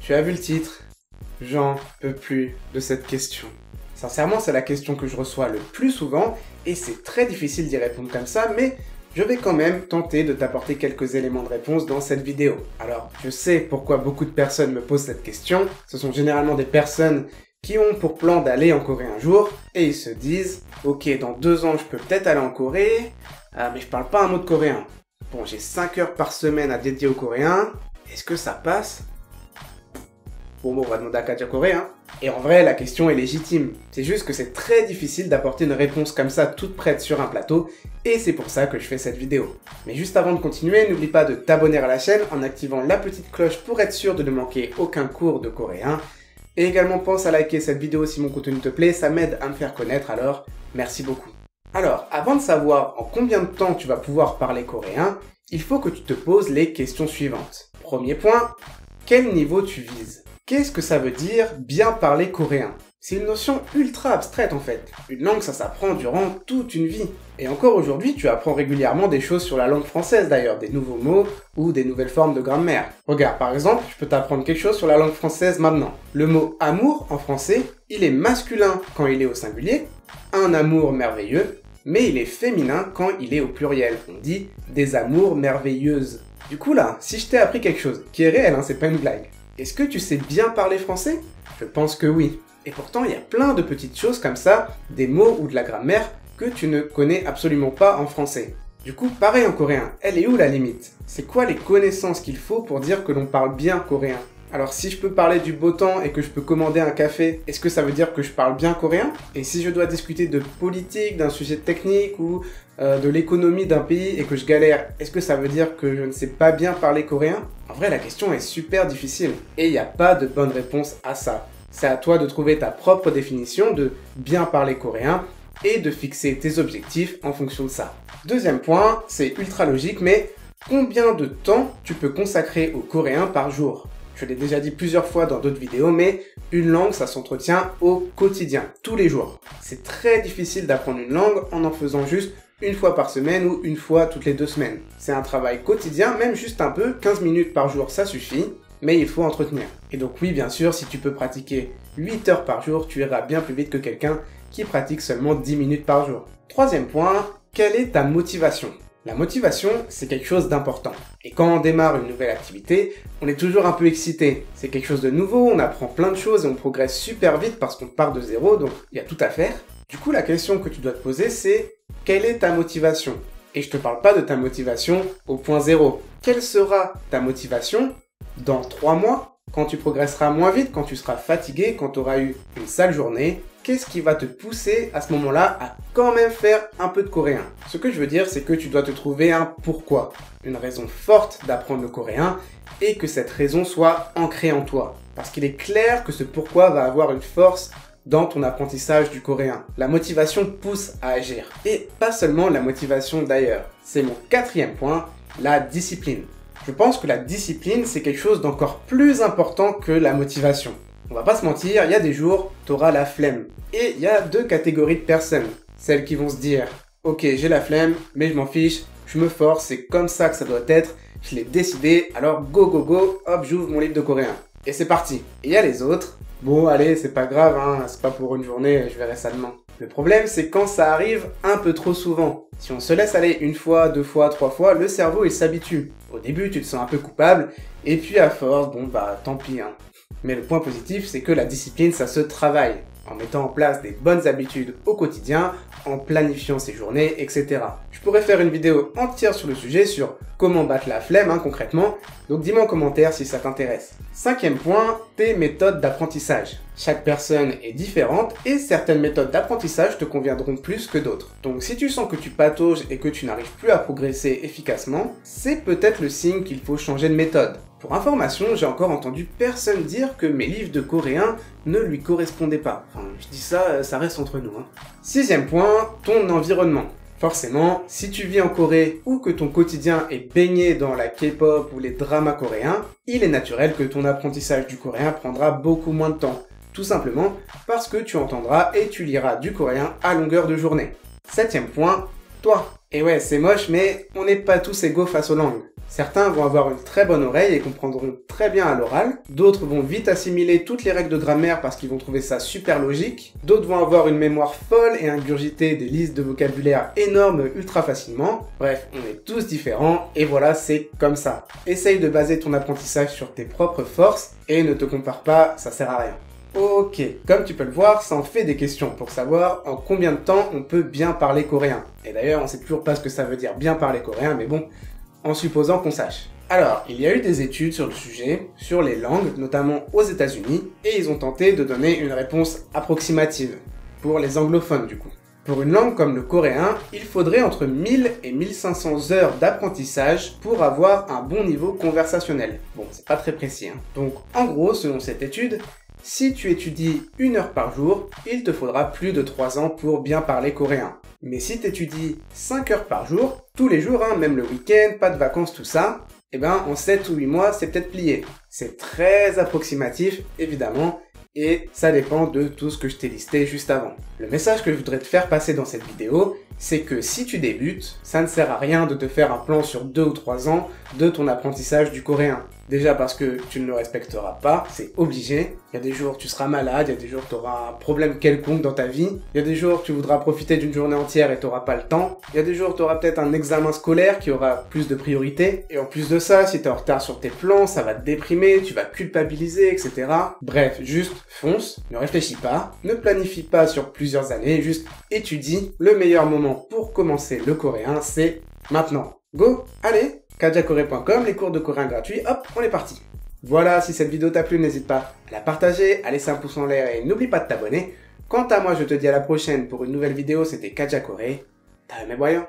Tu as vu le titre? J'en peux plus de cette question. Sincèrement, c'est la question que je reçois le plus souvent et c'est très difficile d'y répondre comme ça, mais je vais quand même tenter de t'apporter quelques éléments de réponse dans cette vidéo. Alors, je sais pourquoi beaucoup de personnes me posent cette question. Ce sont généralement des personnes qui ont pour plan d'aller en Corée un jour et ils se disent « Ok, dans 2 ans, je peux peut-être aller en Corée, mais je parle pas un mot de coréen. Bon, j'ai 5 heures par semaine à dédier au coréen. Est-ce que ça passe ?» Bon, on va demander à Kaja coréen. Et en vrai, la question est légitime. C'est juste que c'est très difficile d'apporter une réponse comme ça toute prête sur un plateau, et c'est pour ça que je fais cette vidéo. Mais juste avant de continuer, n'oublie pas de t'abonner à la chaîne en activant la petite cloche pour être sûr de ne manquer aucun cours de coréen. Et également pense à liker cette vidéo si mon contenu te plaît, ça m'aide à me faire connaître, alors merci beaucoup. Alors, avant de savoir en combien de temps tu vas pouvoir parler coréen, il faut que tu te poses les questions suivantes. Premier point, quel niveau tu vises ? Qu'est-ce que ça veut dire bien parler coréen? C'est une notion ultra abstraite en fait. Une langue ça s'apprend durant toute une vie. Et encore aujourd'hui, tu apprends régulièrement des choses sur la langue française d'ailleurs, des nouveaux mots ou des nouvelles formes de grammaire. Regarde, par exemple, je peux t'apprendre quelque chose sur la langue française maintenant. Le mot amour en français, il est masculin quand il est au singulier, un amour merveilleux, mais il est féminin quand il est au pluriel. On dit des amours merveilleuses. Du coup là, si je t'ai appris quelque chose, qui est réel, c'est pas une blague. Est-ce que tu sais bien parler français? Je pense que oui. Et pourtant, il y a plein de petites choses comme ça, des mots ou de la grammaire, que tu ne connais absolument pas en français. Du coup, pareil en coréen, elle est où la limite? C'est quoi les connaissances qu'il faut pour dire que l'on parle bien coréen? Alors si je peux parler du beau temps et que je peux commander un café, est-ce que ça veut dire que je parle bien coréen? Et si je dois discuter de politique, d'un sujet technique ou de l'économie d'un pays et que je galère, est-ce que ça veut dire que je ne sais pas bien parler coréen? En vrai, la question est super difficile et il n'y a pas de bonne réponse à ça. C'est à toi de trouver ta propre définition de bien parler coréen et de fixer tes objectifs en fonction de ça. Deuxième point, c'est ultra logique, mais combien de temps tu peux consacrer au coréen par jour? Je l'ai déjà dit plusieurs fois dans d'autres vidéos, mais une langue, ça s'entretient au quotidien, tous les jours. C'est très difficile d'apprendre une langue en faisant juste une fois par semaine ou une fois toutes les 2 semaines. C'est un travail quotidien, même juste un peu, 15 minutes par jour, ça suffit, mais il faut entretenir. Et donc oui, bien sûr, si tu peux pratiquer 8 heures par jour, tu iras bien plus vite que quelqu'un qui pratique seulement 10 minutes par jour. Troisième point, quelle est ta motivation ? La motivation, c'est quelque chose d'important. Et quand on démarre une nouvelle activité, on est toujours un peu excité. C'est quelque chose de nouveau, on apprend plein de choses et on progresse super vite parce qu'on part de zéro, donc il y a tout à faire. Du coup, la question que tu dois te poser, c'est quelle est ta motivation? Et je te parle pas de ta motivation au point zéro. Quelle sera ta motivation dans 3 mois, quand tu progresseras moins vite, quand tu seras fatigué, quand tu auras eu une sale journée? Qu'est-ce qui va te pousser à ce moment-là à quand même faire un peu de coréen? Ce que je veux dire, c'est que tu dois te trouver un pourquoi, une raison forte d'apprendre le coréen et que cette raison soit ancrée en toi. Parce qu'il est clair que ce pourquoi va avoir une force dans ton apprentissage du coréen. La motivation pousse à agir. Et pas seulement la motivation d'ailleurs. C'est mon 4e point, la discipline. Je pense que la discipline, c'est quelque chose d'encore plus important que la motivation. On va pas se mentir, il y a des jours, t'auras la flemme. Et il y a 2 catégories de personnes. Celles qui vont se dire « Ok, j'ai la flemme, mais je m'en fiche, je me force, c'est comme ça que ça doit être, je l'ai décidé, alors go go go, hop, j'ouvre mon livre de coréen. » Et c'est parti. Et il y a les autres. Bon, allez, c'est pas grave, c'est pas pour une journée, je verrai ça demain. Le problème, c'est quand ça arrive un peu trop souvent. Si on se laisse aller 1 fois, 2 fois, 3 fois, le cerveau, il s'habitue. Au début, tu te sens un peu coupable, et puis à force, bon bah, tant pis, Mais le point positif, c'est que la discipline, ça se travaille, en mettant en place des bonnes habitudes au quotidien, en planifiant ses journées, etc. Je pourrais faire une vidéo entière sur le sujet, sur comment battre la flemme concrètement, donc dis-moi en commentaire si ça t'intéresse. 5e point, tes méthodes d'apprentissage. Chaque personne est différente et certaines méthodes d'apprentissage te conviendront plus que d'autres. Donc si tu sens que tu patauges et que tu n'arrives plus à progresser efficacement, c'est peut-être le signe qu'il faut changer de méthode. Pour information, j'ai encore entendu personne dire que mes livres de coréen ne lui correspondaient pas. Enfin, je dis ça, ça reste entre nous. 6e point, ton environnement. Forcément, si tu vis en Corée ou que ton quotidien est baigné dans la K-pop ou les dramas coréens, il est naturel que ton apprentissage du coréen prendra beaucoup moins de temps. Tout simplement parce que tu entendras et tu liras du coréen à longueur de journée. 7e point, toi. Et ouais, c'est moche, mais on n'est pas tous égaux face aux langues. Certains vont avoir une très bonne oreille et comprendront très bien à l'oral, d'autres vont vite assimiler toutes les règles de grammaire parce qu'ils vont trouver ça super logique, d'autres vont avoir une mémoire folle et ingurgiter des listes de vocabulaire énormes ultra facilement. Bref, on est tous différents et voilà, c'est comme ça. Essaye de baser ton apprentissage sur tes propres forces et ne te compare pas, ça sert à rien. Ok, comme tu peux le voir, ça en fait des questions pour savoir en combien de temps on peut bien parler coréen. Et d'ailleurs, on sait toujours pas ce que ça veut dire bien parler coréen, mais bon, en supposant qu'on sache. Alors, il y a eu des études sur le sujet, sur les langues, notamment aux États-Unis, et ils ont tenté de donner une réponse approximative, pour les anglophones du coup. Pour une langue comme le coréen, il faudrait entre 1000 et 1500 heures d'apprentissage pour avoir un bon niveau conversationnel. Bon, c'est pas très précis, hein. Donc, en gros, selon cette étude, si tu étudies 1 heure par jour, il te faudra plus de 3 ans pour bien parler coréen. Mais si tu étudies 5 heures par jour, tous les jours, hein, même le week-end, pas de vacances, tout ça, eh ben en 7 ou 8 mois, c'est peut-être plié. C'est très approximatif, évidemment, et ça dépend de tout ce que je t'ai listé juste avant. Le message que je voudrais te faire passer dans cette vidéo, c'est que si tu débutes, ça ne sert à rien de te faire un plan sur 2 ou 3 ans de ton apprentissage du coréen. Déjà parce que tu ne le respecteras pas, c'est obligé. Il y a des jours tu seras malade, il y a des jours tu auras un problème quelconque dans ta vie. Il y a des jours tu voudras profiter d'une journée entière et tu n'auras pas le temps. Il y a des jours tu auras peut-être un examen scolaire qui aura plus de priorité. Et en plus de ça, si tu es en retard sur tes plans, ça va te déprimer, tu vas culpabiliser, etc. Bref, juste fonce, ne réfléchis pas, ne planifie pas sur plusieurs années, juste étudie. Le meilleur moment pour commencer le coréen, c'est maintenant. Go, allez, kajakoré.com, les cours de coréen gratuits, hop, on est parti. Voilà, si cette vidéo t'a plu, n'hésite pas à la partager, à laisser un pouce en l'air et n'oublie pas de t'abonner. Quant à moi, je te dis à la prochaine pour une nouvelle vidéo, c'était Kaja Coré. Daemé boyo.